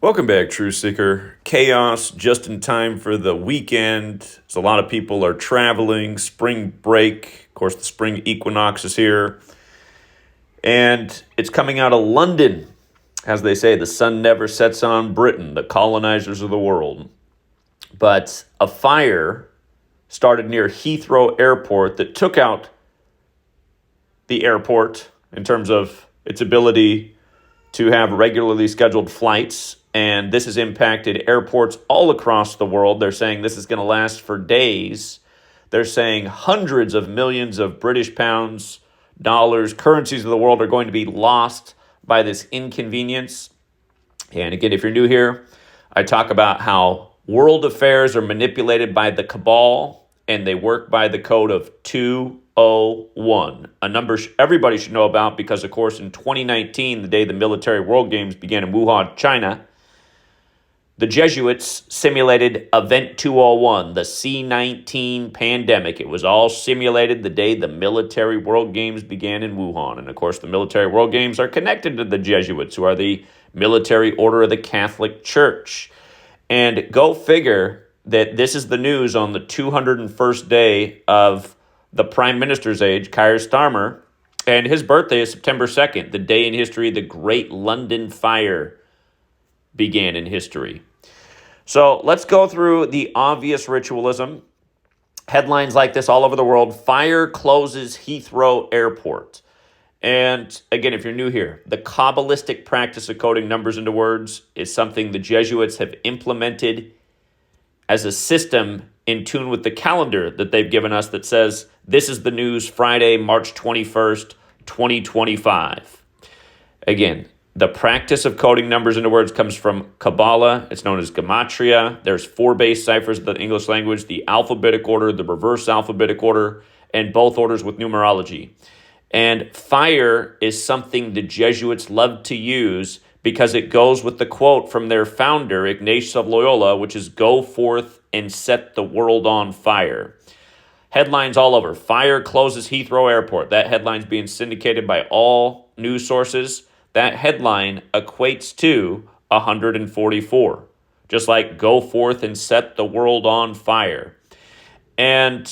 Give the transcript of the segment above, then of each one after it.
Welcome back, Truth Seeker. Chaos just in time for the weekend. So a lot of people are traveling, spring break. Of course, the spring equinox is here. And it's coming out of London. As they say, the sun never sets on Britain, the colonizers of the world. But a fire started near Heathrow Airport that took out the airport in terms of its ability to have regularly scheduled flights. And this has impacted airports all across the world. They're saying this is going to last for days. They're saying hundreds of millions of British pounds, dollars, currencies of the world are going to be lost by this inconvenience. And again, if you're new here, I talk about how world affairs are manipulated by the cabal and they work by the code of 201, a number everybody should know about because, of course, in 2019, the day the military world games began in Wuhan, China, the Jesuits simulated Event 201, the C-19 pandemic. It was all simulated the day the military world games began in Wuhan. And of course, the military world games are connected to the Jesuits, who are the military order of the Catholic Church. And go figure that this is the news on the 201st day of the Prime Minister's age, Keir Starmer, and his birthday is September 2nd, the day in history the Great London Fire began in history. So let's go through the obvious ritualism. Headlines like this all over the world: fire closes Heathrow Airport. And again, if you're new here, the Kabbalistic practice of coding numbers into words is something the Jesuits have implemented as a system in tune with the calendar that they've given us that says this is the news Friday, March 21st, 2025. Again, the practice of coding numbers into words comes from Kabbalah. It's known as Gematria. There's 4 base ciphers of the English language: the alphabetic order, the reverse alphabetic order, and both orders with numerology. And fire is something the Jesuits love to use because it goes with the quote from their founder, Ignatius of Loyola, which is, "Go forth and set the world on fire." Headlines all over. Fire closes Heathrow Airport. That headline's being syndicated by all news sources. That headline equates to 144. Just like "go forth and set the world on fire." And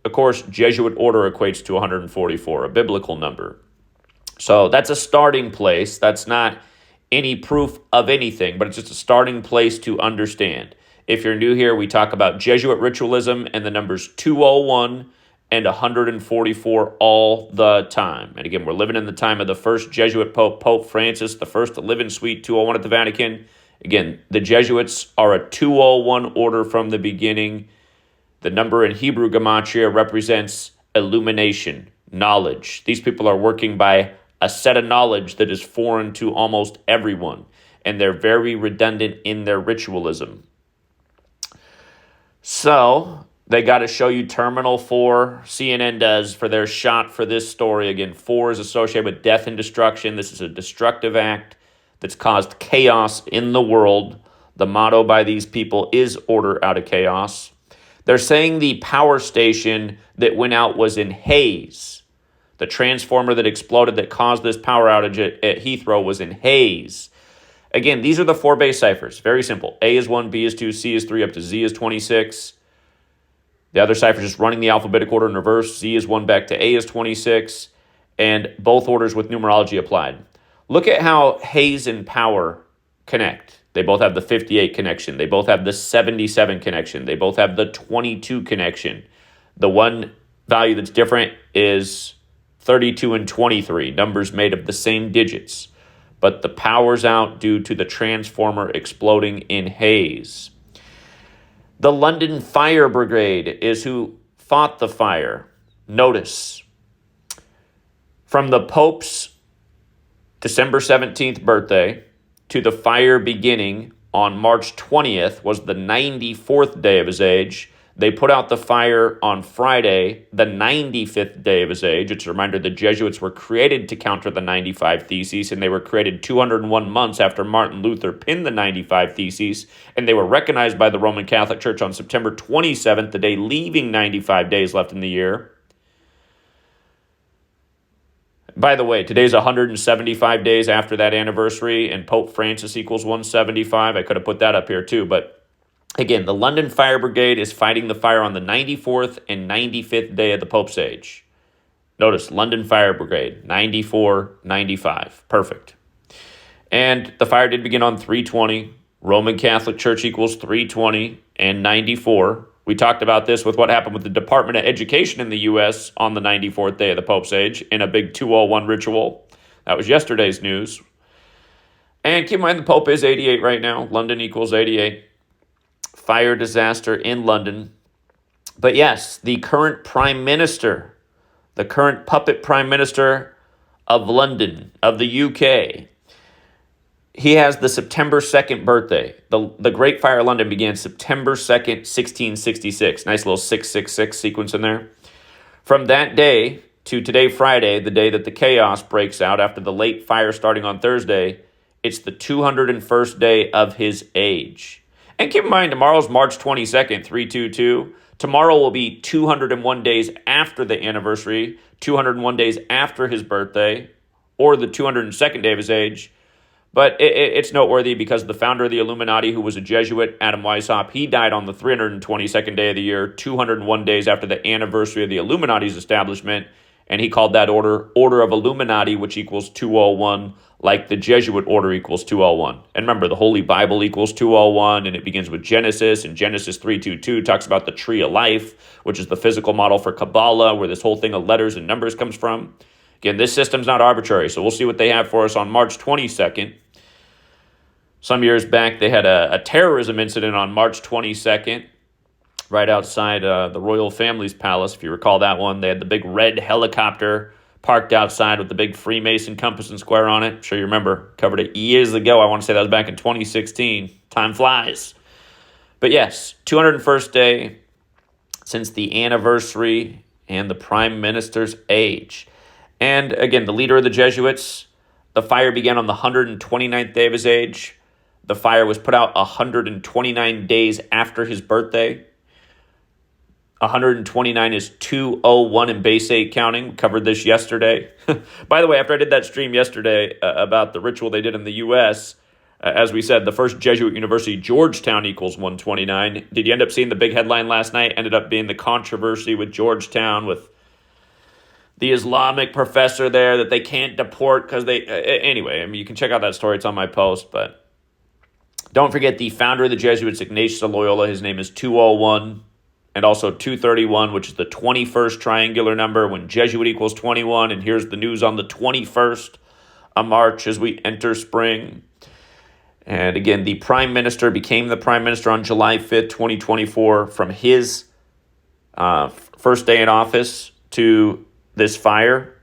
of course, Jesuit order equates to 144, a biblical number. So that's a starting place. That's not any proof of anything, but it's just a starting place to understand. If you're new here, we talk about Jesuit ritualism and the numbers 201 and 144 all the time. And again, we're living in the time of the first Jesuit Pope, Pope Francis, the first to live in Suite 201 at the Vatican. Again, the Jesuits are a 201 order from the beginning. The number in Hebrew Gematria represents illumination, knowledge. These people are working by a set of knowledge that is foreign to almost everyone, and they're very redundant in their ritualism. So they got to show you Terminal 4, CNN does, for their shot for this story. Again, 4 is associated with death and destruction. This is a destructive act that's caused chaos in the world. The motto by these people is order out of chaos. They're saying the power station that went out was in Hayes. The transformer that exploded that caused this power outage at Heathrow was in Hayes. Again, these are the 4 base ciphers. Very simple. A is 1, B is 2, C is 3, up to Z is 26. The other cipher is just running the alphabetic order in reverse. Z is 1 back to A is 26. And both orders with numerology applied. Look at how Hayes and power connect. They both have the 58 connection. They both have the 77 connection. They both have the 22 connection. The one value that's different is 32 and 23, numbers made of the same digits. But the power's out due to the transformer exploding in Hayes. The London Fire Brigade is who fought the fire. Notice, from the Pope's December 17th birthday to the fire beginning on March 20th was the 94th day of his age. They put out the fire on Friday, the 95th day of his age. It's a reminder the Jesuits were created to counter the 95 Theses, and they were created 201 months after Martin Luther pinned the 95 Theses, and they were recognized by the Roman Catholic Church on September 27th, the day leaving 95 days left in the year. By the way, today's 175 days after that anniversary, and Pope Francis equals 175. I could have put that up here too, but again, the London Fire Brigade is fighting the fire on the 94th and 95th day of the Pope's age. Notice, London Fire Brigade, 94, 95. Perfect. And the fire did begin on 320. Roman Catholic Church equals 320 and 94. We talked about this with what happened with the Department of Education in the U.S. on the 94th day of the Pope's age in a big 201 ritual. That was yesterday's news. And keep in mind, the Pope is 88 right now. London equals 88. Fire disaster in London. But yes, the current prime minister, the current puppet prime minister of London, of the UK, he has the September 2nd birthday. The Great Fire of London began September 2nd, 1666. Nice little 666 sequence in there. From that day to today, Friday, the day that the chaos breaks out after the late fire starting on Thursday, it's the 201st day of his age. And keep in mind, tomorrow's March 22nd, 322. Tomorrow will be 201 days after the anniversary, 201 days after his birthday, or the 202nd day of his age. But it's noteworthy because the founder of the Illuminati, who was a Jesuit, Adam Weishaupt, he died on the 322nd day of the year, 201 days after the anniversary of the Illuminati's establishment, and he called that Order of Illuminati, which equals 201, like the Jesuit order equals 201. And remember, the Holy Bible equals 201, and it begins with Genesis, and Genesis 3:22 talks about the tree of life, which is the physical model for Kabbalah, where this whole thing of letters and numbers comes from. Again, this system's not arbitrary, so we'll see what they have for us on March 22nd. Some years back, they had a terrorism incident on March 22nd, right outside the royal family's palace, if you recall that one. They had the big red helicopter parked outside with the big Freemason compass and square on it. I'm sure you remember, covered it years ago. I want to say that was back in 2016. Time flies. But yes, 201st day since the anniversary and the prime minister's age. And again, the leader of the Jesuits, the fire began on the 129th day of his age. The fire was put out 129 days after his birthday. 129 is 201 in base 8 counting. We covered this yesterday. By the way, after I did that stream yesterday about the ritual they did in the U.S., as we said, the first Jesuit university, Georgetown, equals 129. Did you end up seeing the big headline last night? Ended up being the controversy with Georgetown, with the Islamic professor there that they can't deport because they... Anyway, I mean, you can check out that story. It's on my post, but don't forget the founder of the Jesuits, Ignatius of Loyola. His name is 201, and also 231, which is the 21st triangular number when Jesuit equals 21. And here's the news on the 21st of March as we enter spring. And again, the prime minister became the prime minister on July 5th, 2024, from his first day in office to this fire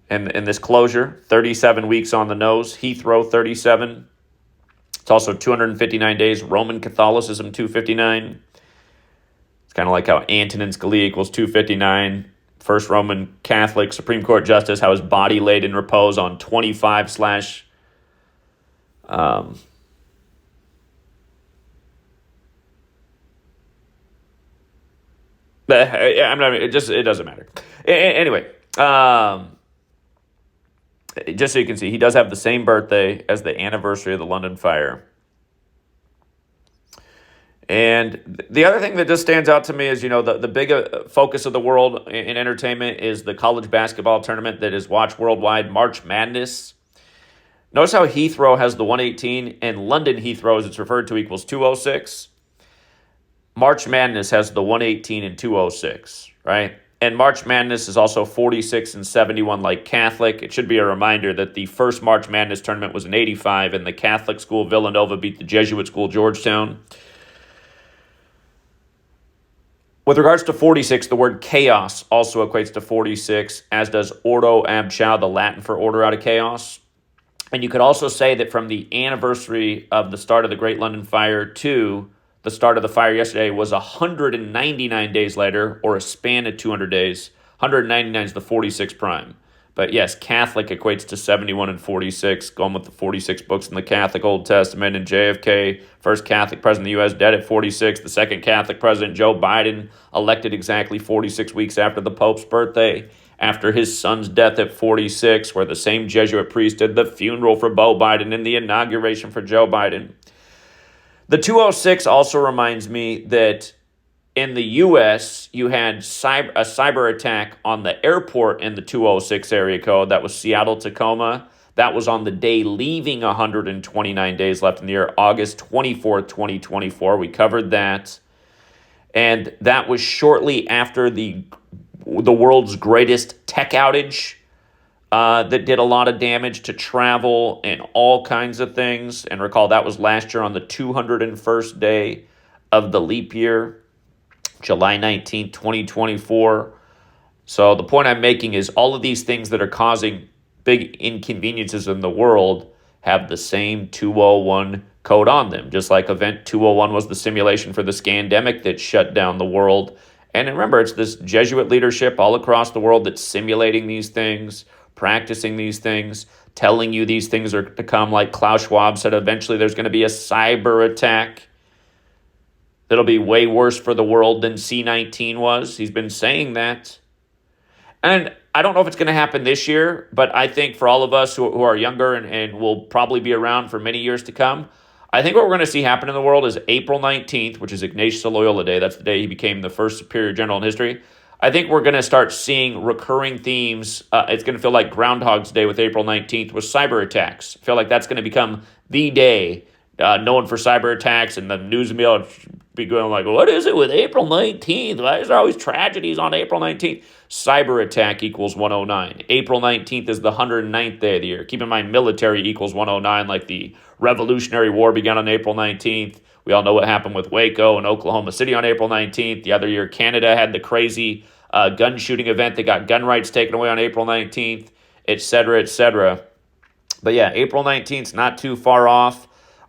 and this closure. 37 weeks on the nose. Heathrow, 37. It's also 259 days. Roman Catholicism, 259. It's kind of like how Antonin Scalia equals 259. First Roman Catholic Supreme Court Justice, how his body laid in repose on 25 slash... I'm not. It doesn't matter. Anyway, just so you can see, he does have the same birthday as the anniversary of the London fire. And the other thing that just stands out to me is, the big focus of the world in entertainment is the college basketball tournament that is watched worldwide, March Madness. Notice how Heathrow has the 118 and London Heathrow, as it's referred to, equals 206. March Madness has the 118 and 206, right? And March Madness is also 46 and 71 like Catholic. It should be a reminder that the first March Madness tournament was in 85, and the Catholic school Villanova beat the Jesuit school Georgetown. With regards to 46, the word chaos also equates to 46, as does ordo ab chao, the Latin for order out of chaos. And you could also say that from the anniversary of the start of the Great London Fire to the start of the fire yesterday was 199 days later, or a span of 200 days. 199 is the 46 prime. But yes, Catholic equates to 71 and 46, going with the 46 books in the Catholic Old Testament. And JFK, first Catholic president of the U.S., dead at 46. The second Catholic president, Joe Biden, elected exactly 46 weeks after the Pope's birthday after his son's death at 46, where the same Jesuit priest did the funeral for Beau Biden and the inauguration for Joe Biden. The 206 also reminds me that in the U.S., you had a cyber attack on the airport in the 206 area code. That was Seattle-Tacoma. That was on the day leaving 129 days left in the year, August 24th, 2024. We covered that. And that was shortly after the world's greatest tech outage that did a lot of damage to travel and all kinds of things. And recall, that was last year on the 201st day of the leap year, July 19th, 2024. So the point I'm making is all of these things that are causing big inconveniences in the world have the same 201 code on them, just like Event 201 was the simulation for the scandemic that shut down the world. And remember, it's this Jesuit leadership all across the world that's simulating these things, practicing these things, telling you these things are to come, like Klaus Schwab said, eventually there's going to be a cyber attack that'll be way worse for the world than C-19 was. He's been saying that. And I don't know if it's going to happen this year, but I think for all of us who are younger and will probably be around for many years to come, I think what we're going to see happen in the world is April 19th, which is Ignatius of Loyola Day. That's the day he became the first superior general in history. I think we're going to start seeing recurring themes. It's going to feel like Groundhog's Day with April 19th with cyber attacks. I feel like that's going to become the day known for cyber attacks, and the news media be going like, what is it with April 19th? Why is there always tragedies on April 19th? Cyber attack equals 109. April 19th is the 109th day of the year. Keep in mind, military equals 109, like the Revolutionary War began on April 19th. We all know what happened with Waco and Oklahoma City on April 19th. The other year, Canada had the crazy gun shooting event that got gun rights taken away on April 19th, et cetera, et cetera. But yeah, April 19th is not too far off.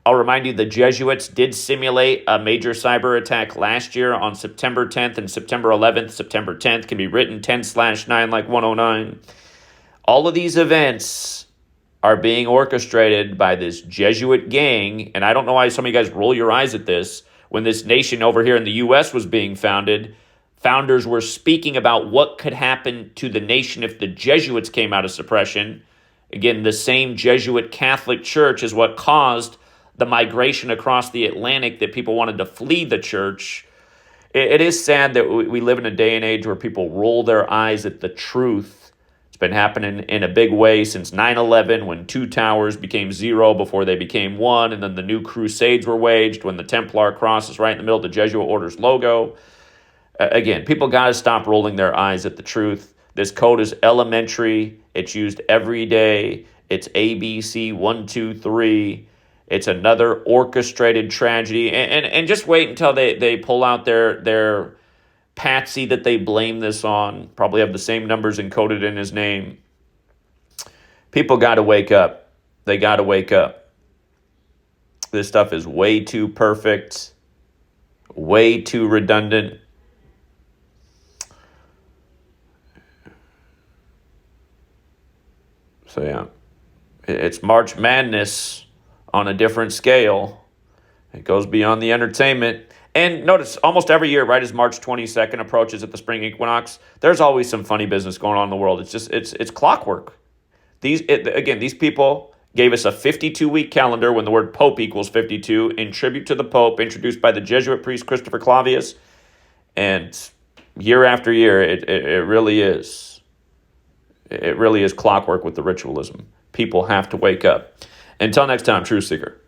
I'll remind you, the Jesuits did simulate a major cyber attack last year on September 10th and September 11th. September 10th can be written 10/9 like 109. All of these events are being orchestrated by this Jesuit gang, and I don't know why some of you guys roll your eyes at this. When this nation over here in the U.S. was being founded, founders were speaking about what could happen to the nation if the Jesuits came out of suppression. Again, the same Jesuit Catholic Church is what caused the migration across the Atlantic, that people wanted to flee the church. It is sad that we live in a day and age where people roll their eyes at the truth. It's been happening in a big way since 9/11, when 2 towers became 0 before they became 1, and then the new crusades were waged when the Templar cross is right in the middle of the Jesuit Order's logo. Again, people got to stop rolling their eyes at the truth. This code is elementary. It's used every day. It's ABC 1, 2, 3. It's another orchestrated tragedy. And just wait until they pull out their patsy that they blame this on. Probably have the same numbers encoded in his name. People got to wake up. They got to wake up. This stuff is way too perfect, way too redundant. So yeah, it's March Madness on a different scale. It goes beyond the entertainment. And notice, almost every year, right as March 22nd approaches at the spring equinox, there's always some funny business going on in the world. It's clockwork. These people gave us a 52-week calendar when the word Pope equals 52, in tribute to the Pope, introduced by the Jesuit priest Christopher Clavius. And year after year, it really is. It really is clockwork with the ritualism. People have to wake up. Until next time, Truth Seeker.